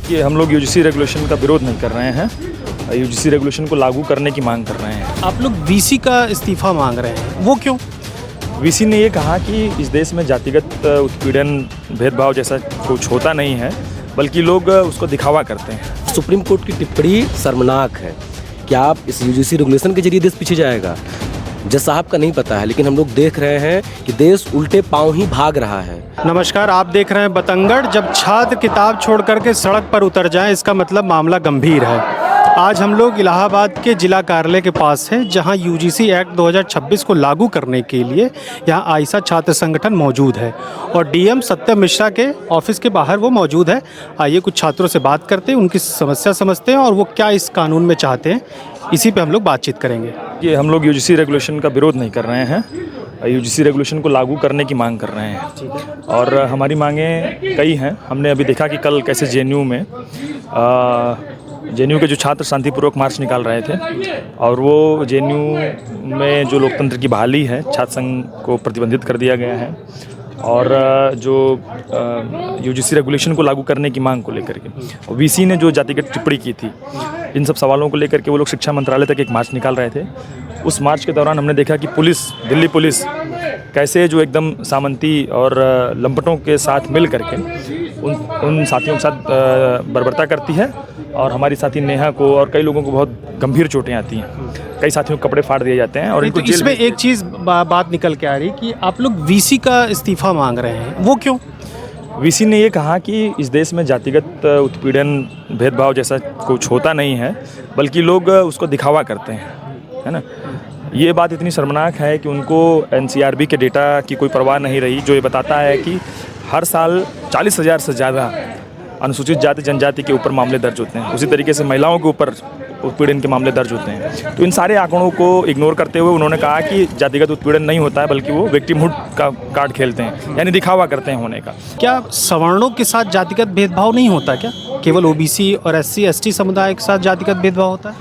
कि हम लोग यूजीसी रेगुलेशन का विरोध नहीं कर रहे हैं, यूजीसी रेगुलेशन को लागू करने की मांग कर रहे हैं। आप लोग वीसी का इस्तीफा मांग रहे हैं, वो क्यों? वीसी ने ये कहा कि इस देश में जातिगत उत्पीड़न भेदभाव जैसा कुछ होता नहीं है, बल्कि लोग उसको दिखावा करते हैं। सुप्रीम कोर्ट की टिप्पणी शर्मनाक है। क्या आप इस यूजीसी रेगुलेशन के जरिए देश पीछे जाएगा? जज साहब का नहीं पता है, लेकिन हम लोग देख रहे हैं कि देश उल्टे पांव ही भाग रहा है। नमस्कार, आप देख रहे हैं बतंगड़। जब छात्र किताब छोड़ करके सड़क पर उतर जाएं, इसका मतलब मामला गंभीर है। आज हम लोग इलाहाबाद के जिला कार्यालय के पास हैं, जहां यूजीसी एक्ट 2026 को लागू करने के लिए यहां आइसा छात्र संगठन मौजूद है और डीएम सत्यम मिश्रा के ऑफिस के बाहर वो मौजूद है। आइए कुछ छात्रों से बात करते हैं, उनकी समस्या समझते हैं और वो क्या इस कानून में चाहते हैं, इसी पे हम लोग बातचीत करेंगे। ये हम लोग यूजीसी रेगुलेशन का विरोध नहीं कर रहे हैं, यूजीसी रेगुलेशन को लागू करने की मांग कर रहे हैं। और हमारी मांगें कई हैं। हमने अभी देखा कि कल कैसे जेएनयू में जेएनयू के जो छात्र शांतिपूर्वक मार्च निकाल रहे थे और वो जेएनयू में जो लोकतंत्र की बहाली है, छात्र संघ को प्रतिबंधित कर दिया गया है और जो यूजीसी रेगुलेशन को लागू करने की मांग को लेकर के वीसी ने जो जातिगत टिप्पणी की थी, इन सब सवालों को लेकर के वो लोग शिक्षा मंत्रालय तक एक मार्च निकाल रहे थे। उस मार्च के दौरान हमने देखा कि पुलिस, दिल्ली पुलिस कैसे जो एकदम सामंती और लंपटों के साथ मिल करके उन साथियों के साथ बर्बरता करती है और हमारी साथी नेहा को और कई लोगों को बहुत गंभीर चोटें आती हैं। कई साथियों को कपड़े फाड़ दिए जाते हैं और इनको जेल इसमें एक चीज़ बात निकल के आ रही कि आप लोग वीसी का इस्तीफा मांग रहे हैं, वो क्यों? वीसी ने ये कहा कि इस देश में जातिगत उत्पीड़न भेदभाव जैसा कुछ होता नहीं है, बल्कि लोग उसको दिखावा करते हैं, है ना। ये बात इतनी शर्मनाक है कि उनको एनसीआरबी के डेटा की कोई परवाह नहीं रही, जो ये बताता है कि हर साल 40,000 से ज़्यादा अनुसूचित जाति जनजाति के ऊपर मामले दर्ज होते हैं। उसी तरीके से महिलाओं के ऊपर उत्पीड़न के मामले दर्ज होते हैं। तो इन सारे आंकड़ों को इग्नोर करते हुए उन्होंने कहा कि जातिगत उत्पीड़न नहीं होता है, बल्कि वो विक्टिमहुड का कार्ड खेलते हैं, यानी दिखावा करते हैं होने का। क्या सवर्णों के साथ जातिगत भेदभाव नहीं होता क्या? केवल ओबीसी और एससी एसटी समुदाय के साथ जातिगत भेदभाव होता है?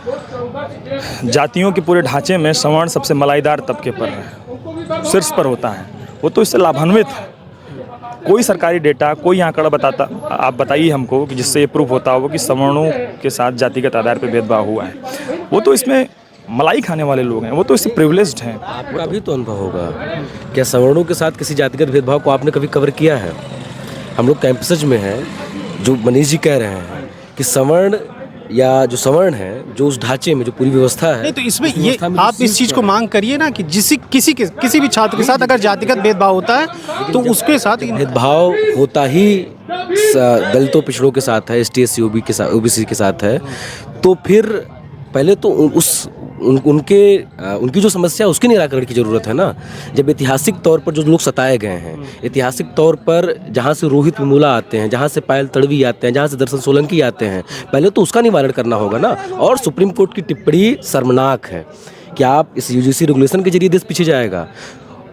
जातियों के पूरे ढांचे में सवर्ण सबसे मलाईदार तबके पर है, शीर्ष पर होता है, वो तो इससे लाभान्वित है। कोई सरकारी डेटा, कोई आंकड़ा बताता, आप बताइए हमको कि जिससे ये प्रूफ होता हो कि सवर्णों के साथ जातिगत आधार पर भेदभाव हुआ है। वो तो इसमें मलाई खाने वाले लोग हैं, वो तो इससे प्रिविलेज्ड हैं। आपका भी तो अनुभव होगा, क्या सवर्णों के साथ किसी जातिगत भेदभाव को आपने कभी कवर किया है? हम लोग कैंपसेज में हैं, जो मनीष जी कह रहे हैं कि सवर्ण या जो सवर्ण है, जो उस ढांचे में जो पूरी व्यवस्था है, नहीं तो इसमें ये आप इस चीज़ को मांग करिए ना कि किसी भी छात्र के साथ अगर जातिगत भेदभाव होता है तो उसके साथ भेदभाव होता ही दलितों पिछड़ों के साथ है, एसटी एससी ओबीसी के साथ है। तो फिर पहले तो उनकी जो समस्या है उसके निराकरण की ज़रूरत है ना। जब ऐतिहासिक तौर पर जो लोग सताए गए हैं, ऐतिहासिक तौर पर जहाँ से रोहित वेमुला आते हैं, जहाँ से पायल तड़वी आते हैं, जहाँ से दर्शन सोलंकी आते हैं, पहले तो उसका निवारण करना होगा ना। और सुप्रीम कोर्ट की टिप्पणी शर्मनाक है। क्या आप इस यूजीसी रेगुलेशन के जरिए देश पीछे जाएगा?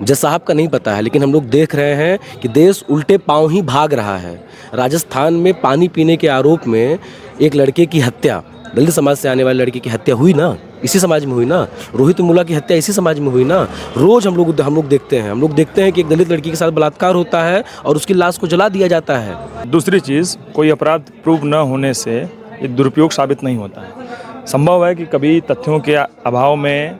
जज साहब का नहीं पता है, लेकिन हम लोग देख रहे हैं कि देश उल्टे पांव ही भाग रहा है। राजस्थान में पानी पीने के आरोप में एक लड़के की हत्या, दलित समाज से आने वाले लड़के की हत्या हुई ना, इसी समाज में हुई ना। रोहित वेमुला की हत्या इसी समाज में हुई ना। रोज हम लोग देखते हैं कि एक दलित लड़की के साथ बलात्कार होता है और उसकी लाश को जला दिया जाता है। दूसरी चीज़, कोई अपराध प्रूव न होने से ये दुरुपयोग साबित नहीं होता है। संभव है कि कभी तथ्यों के अभाव में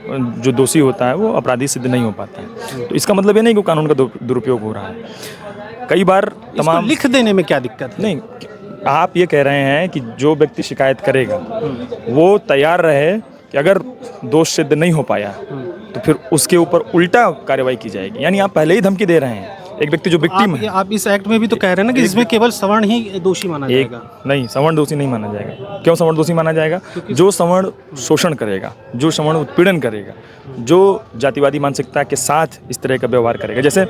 जो दोषी होता है वो अपराधी सिद्ध नहीं हो पाता है। तो इसका मतलब ये नहीं कि कानून का दुरुपयोग हो रहा है। कई बार तमाम लिख देने में क्या दिक्कत है? नहीं, आप ये कह रहे हैं कि जो व्यक्ति शिकायत करेगा वो तैयार रहे कि अगर दोष सिद्ध नहीं हो पाया तो फिर उसके ऊपर उल्टा कार्रवाई की जाएगी। यानी आप पहले ही धमकी दे रहे हैं एक व्यक्ति जो विक्टिम है। आप इस एक्ट में भी तो कह रहे हैं ना कि इसमें केवल सवर्ण ही दोषी माना जाएगा। नहीं, सवर्ण दोषी नहीं माना जाएगा। क्यों सवर्ण दोषी माना जाएगा? जो सवर्ण शोषण करेगा, जो सवर्ण उत्पीड़न करेगा, जो जातिवादी मानसिकता के साथ इस तरह का व्यवहार करेगा। जैसे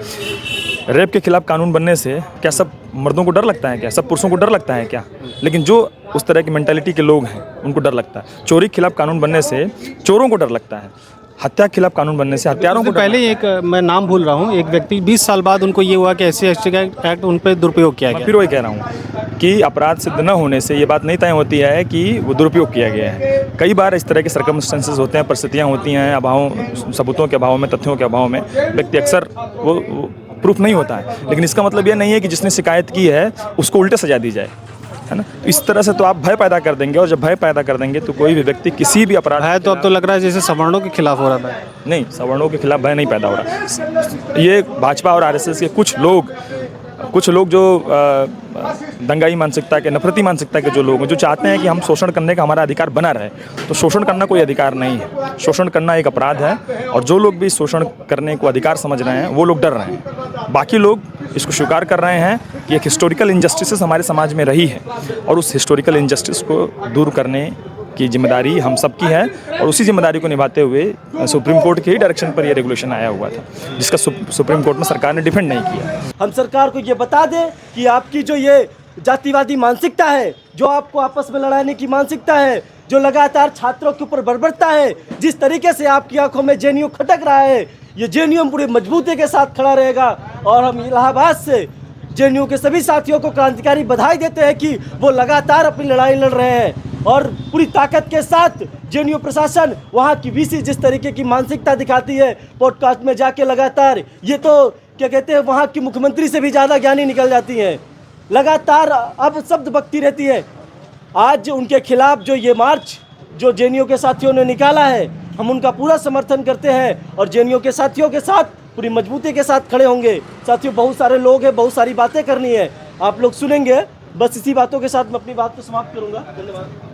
रेप के खिलाफ कानून बनने से क्या सब मर्दों को डर लगता है? क्या सब पुरुषों को डर लगता है क्या? लेकिन जो उस तरह की मेंटालिटी के लोग हैं उनको डर लगता है। चोरी के खिलाफ कानून बनने से चोरों को डर लगता है। हत्या के खिलाफ कानून बनने से हत्यारों को पहले एक मैं नाम भूल रहा हूँ, एक व्यक्ति 20 साल बाद उनको ये हुआ कि एससी एसटी का एक्ट उन पर दुरुपयोग किया गया। फिर वही कह रहा हूँ कि अपराध सिद्ध न होने से ये बात नहीं तय होती है कि वो दुरुपयोग किया गया है। कई बार इस तरह के सर्कमस्टेंसेस होते हैं, परिस्थितियाँ होती हैं, अभाव, सबूतों के अभाव में, तथ्यों के अभाव में व्यक्ति अक्सर वो प्रूफ नहीं होता है। लेकिन इसका मतलब ये नहीं है कि जिसने शिकायत की है उसको उल्टे सजा दी जाए। है ना। इस तरह से तो आप भय पैदा कर देंगे, और जब भय पैदा कर देंगे तो कोई भी व्यक्ति किसी भी अपराध है तो अब तो लग रहा है जैसे सवर्णों के खिलाफ हो रहा था। नहीं, सवर्णों के खिलाफ भय नहीं पैदा हो रहा। ये भाजपा और आरएसएस के कुछ लोग जो दंगाई मानसिकता के, नफरती मानसिकता के जो लोग हैं, जो चाहते हैं कि हम शोषण करने का हमारा अधिकार बना रहे, तो शोषण करना कोई अधिकार नहीं है। शोषण करना एक अपराध है, और जो लोग भी शोषण करने को अधिकार समझ रहे हैं वो लोग डर रहे हैं। बाकी लोग इसको स्वीकार कर रहे हैं कि एक हिस्टोरिकल इनजस्टिस हमारे समाज में रही है, और उस हिस्टोरिकल इनजस्टिस को दूर करने की जिम्मेदारी हम सबकी है, और उसी जिम्मेदारी को निभाते हुए सुप्रीम कोर्ट के ही डायरेक्शन पर यह रेगुलेशन आया हुआ था, जिसका सुप्रीम कोर्ट में सरकार ने डिफेंड नहीं किया। हम सरकार को ये बता दें कि आपकी जो ये जातिवादी मानसिकता है, जो आपको आपस में लड़ाने की मानसिकता है, जो लगातार छात्रों के ऊपर बर्बरता है, जिस तरीके से आपकी आंखों में जेएनयू खटक रहा है, ये जेएनयू पूरी मजबूती के साथ खड़ा रहेगा। और हम इलाहाबाद से जेएनयू के सभी साथियों को क्रांतिकारी बधाई देते हैं कि वो लगातार अपनी लड़ाई लड़ रहे हैं, और पूरी ताकत के साथ जेएनयू प्रशासन, वहाँ की वीसी जिस तरीके की मानसिकता दिखाती है पॉडकास्ट में जाके लगातार, ये तो क्या कहते हैं, वहाँ की मुख्यमंत्री से भी ज़्यादा ज्ञानी निकल जाती हैं, लगातार अब शब्द बकती रहती है। आज उनके खिलाफ जो ये मार्च जो जेएनयू के साथियों ने निकाला है, हम उनका पूरा समर्थन करते हैं, और जेएनयू के साथियों के साथ पूरी मजबूती के साथ खड़े होंगे। साथियों, बहुत सारे लोग हैं, बहुत सारी बातें करनी है, आप लोग सुनेंगे। बस इसी बातों के साथ मैं अपनी बात को समाप्त करूँगा। धन्यवाद।